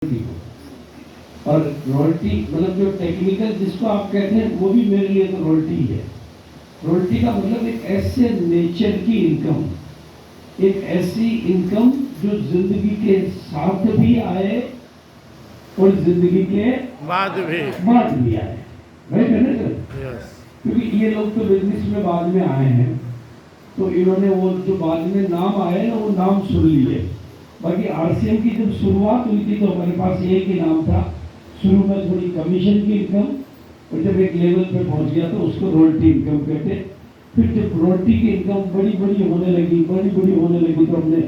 और रॉयल्टी मतलब जो टेक्निकल जिसको आप कहते हैं वो भी मेरे लिए तो रॉयल्टी ही है। रॉयल्टी का मतलब एक ऐसे नेचर की इनकम, एक ऐसी इनकम जो जिंदगी के साथ भी आए और जिंदगी के बाद भी आए। राइट है ना सर? यस। क्योंकि ये लोग तो बिजनेस में बाद में आए हैं, तो इन्होंने वो जो बाद में नाम आए ना वो नाम सुन लिए। बाकी आरसीएम की जब शुरुआत हुई थी तो हमारे पास एक ही नाम था। शुरू में थोड़ी कमीशन की इनकम, और जब एक लेवल पे पहुंच गया तो उसको रॉयल्टी इनकम कहते। फिर जब रॉयल्टी की इनकम बड़ी बड़ी होने लगी तो हमने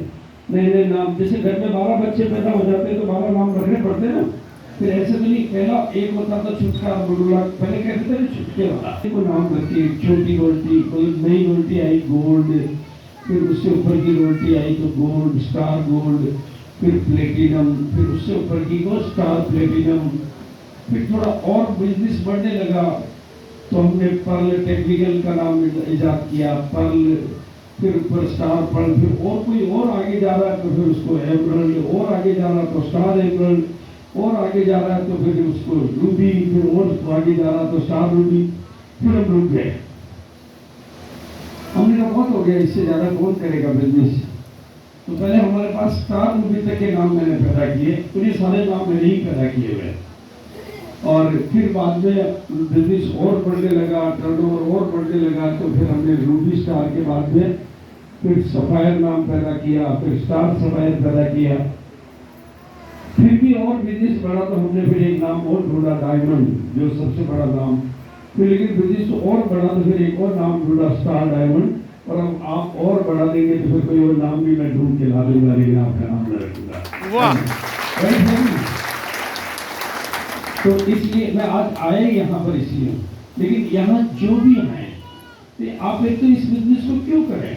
नए नए नाम, जैसे घर में 12 बच्चे पैदा हो जाते तो 12 नाम रखने पड़ते ना। फिर ऐसे तो नहीं, पहला एक होता था छुटका बुडुला, पहले कहते थे ना छुटके वाला, को नाम रखे। छोटी रॉयल्टी, नई रॉयल्टी आई गोल्ड, फिर उससे ऊपर की रॉयल्टी आई तो गोल्ड, स्टार गोल्ड, फिर प्लेटिनम, फिर उससे ऊपर की वो स्टार प्लेटिनम। फिर थोड़ा और बिजनेस बढ़ने लगा तो हमने पर्ल टेक्निकल का नाम इजाद किया, पर्ल, फिर ऊपर स्टार पर्ल, फिर और कोई और आगे जा रहा है तो फिर उसको एमरल्ड, और आगे जा रहा है तो स्टार एमरल्ड, और आगे जा रहा है तो फिर उसको रूबी, फिर और आगे जा रहा तो स्टार रूबी। फिर हम रुक गए, हमने कहा बहुत हो गया, इससे ज्यादा कौन करेगा बिजनेस। तो पहले हमारे पास स्टार रूबी तक के नाम मैंने पैदा किए, तो ये सारे नाम मैंने ही पैदा किए हुए। और फिर बाद में बिजनेस और बढ़ने लगा, टर्नओवर और बढ़ने लगा, तो फिर हमने रूबी स्टार के बाद में फिर सफायर नाम पैदा किया, फिर स्टार सफायर पैदा किया। फिर भी और बिजनेस बढ़ा तो हमने फिर एक नाम और ढूंढा, डायमंड, जो सबसे बड़ा नाम। फिर लेकिन बिजनेस तो और बढ़ा तो फिर एक और नाम ढूंढा, स्टार डायमंड। और अब आप और बढ़ा देंगे तो फिर कोई और नाम भी मैं ढूंढ के ला दूंगा, लेकिन आपका नाम न रखूंगा। वाह! तो इसलिए मैं आज आए यहाँ पर इसलिए, लेकिन यहाँ जो भी आए तो आप एक तो इस बिजनेस को क्यों करें,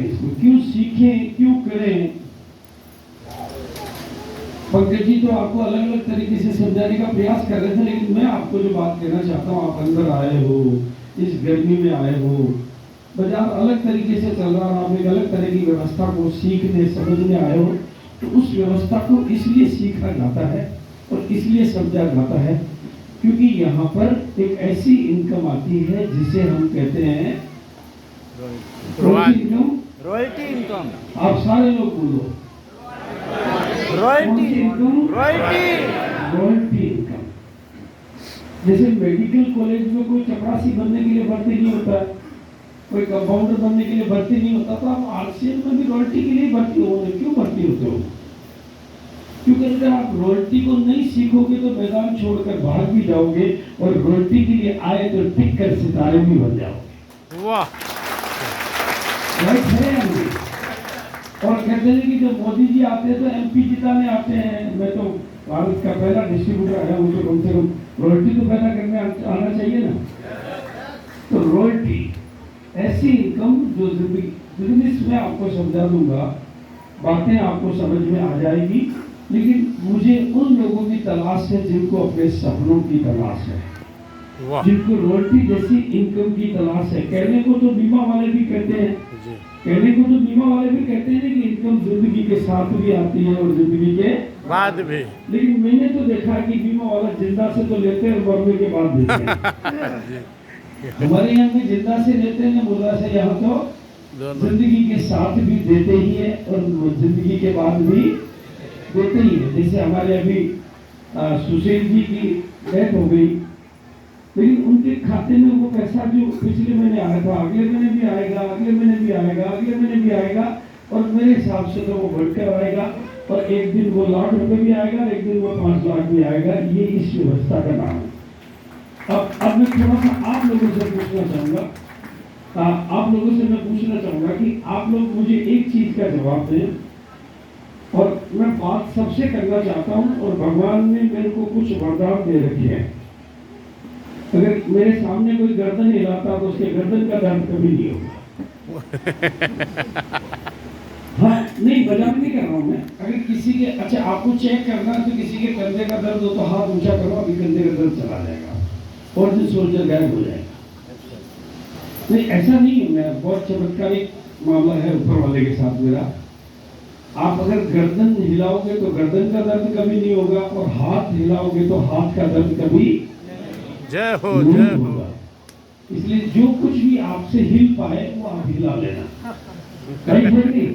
इसको क्यों सीखें, क्यों करें। पंकज जी तो आपको अलग अलग तरीके से समझाने का प्रयास कर रहे थे, लेकिन मैं आपको जो बात कहना चाहता हूँ, आप अंदर आए हो, इस गर्मी में आए हो, बाजार अलग तरीके से चल रहा है, आप एक अलग तरह की व्यवस्था को सीखने समझने आए हो, तो उस व्यवस्था को इसलिए सीखा जाता है और इसलिए समझा जाता है क्योंकि यहाँ पर एक ऐसी इनकम आती है जिसे हम कहते हैं रॉयल्टी इनकम। Royalty income. आप सारे लोग बोलो royalty income. Royalty royalty income. जैसे मेडिकल कॉलेज में कोई चपरासी बनने के लिए भर्ती नहीं होता, कोई कंपाउंडर बनने के लिए भर्ती नहीं होता, तो आप आरसीएम में भी रॉयल्टी के लिए भर्ती हो। क्यों भर्ती होते हो? क्योंकि अगर आप रॉयल्टी को नहीं सीखोगे तो मैदान छोड़कर भाग भी जाओगे, और रॉयल्टी के लिए आए तो टिक कर सितारे भी बन जाओगे। वाह! राइट है या नहीं? और कहते हैं कि जब मोदी जी आते हैं तो एमपी जिताने आते हैं। मैं तो भारत का पहला डिस्ट्रीब्यूटर आया हूँ, तो कम से कम रॉयल्टी तो पैदा करने आना चाहिए ना। तो रॉयल्टी ऐसी इनकम जो जिंदगी, बिजनेस में आपको समझा दूंगा, बातें आपको समझ में आ जाएगी, लेकिन मुझे उन लोगों की तलाश है जिनको अपने सपनों की तलाश है, जिनको रॉयल्टी जैसी इनकम की तलाश है। कहने को तो बीमा वाले भी कहते हैं, कि इनकम जिंदगी के साथ भी आती है और जिंदगी के बाद भी। लेकिन मैंने तो देखा कि बीमा वाला जिंदा से तो लेते हैं और मरने के बाद देते हैं। हमारे यहाँ में जिंदा से लेते हैं, मुर्दा से, यहाँ तो जिंदगी के साथ भी देते ही है और जिंदगी के बाद भी देते ही है। जैसे हमारे अभी सुशील जी की डेथ हो गई, लेकिन उनके खाते में वो पैसा जो पिछले महीने आया था, अगले महीने भी आएगा, अगले महीने भी आएगा, अगले महीने भी आएगा, और मेरे हिसाब से तो वो बढ़कर आएगा, और एक दिन वो लाख रुपए भी आएगा, एक दिन वो 5 लाख भी आएगा। ये इस व्यवस्था का नाम है। अब मैं थोड़ा सा आप लोगों से पूछना चाहूंगा, कि आप लोग मुझे एक चीज का जवाब दें, और मैं बात सबसे करना चाहता हूं, और भगवान ने मेरे को कुछ वरदान दे रखे हैं। अगर मेरे सामने कोई गर्दन हिलाता तो उसके गर्दन का दर्द कभी नहीं होगा। हाँ, नहीं मजाक नहीं कर रहा हूं मैं। अगर किसी के, अच्छा आपको चेक करना है तो किसी के कंधे का दर्द हो तो हाथ ऊंचा करो, अभी कंधे का दर्द चला जाएगा और दिन सोल्जर गायब हो जाएगा। नहीं ऐसा नहीं है, मैं बहुत चमत्कारिक मामला है ऊपर वाले के साथ मेरा। आप अगर गर्दन हिलाओगे तो गर्दन का दर्द कभी नहीं होगा, और हाथ हिलाओगे तो हाथ का दर्द कभी जय हो नहीं जय हो। होगा। इसलिए जो कुछ भी आपसे हिल पाए वो आप हिला लेना, कहीं नहीं।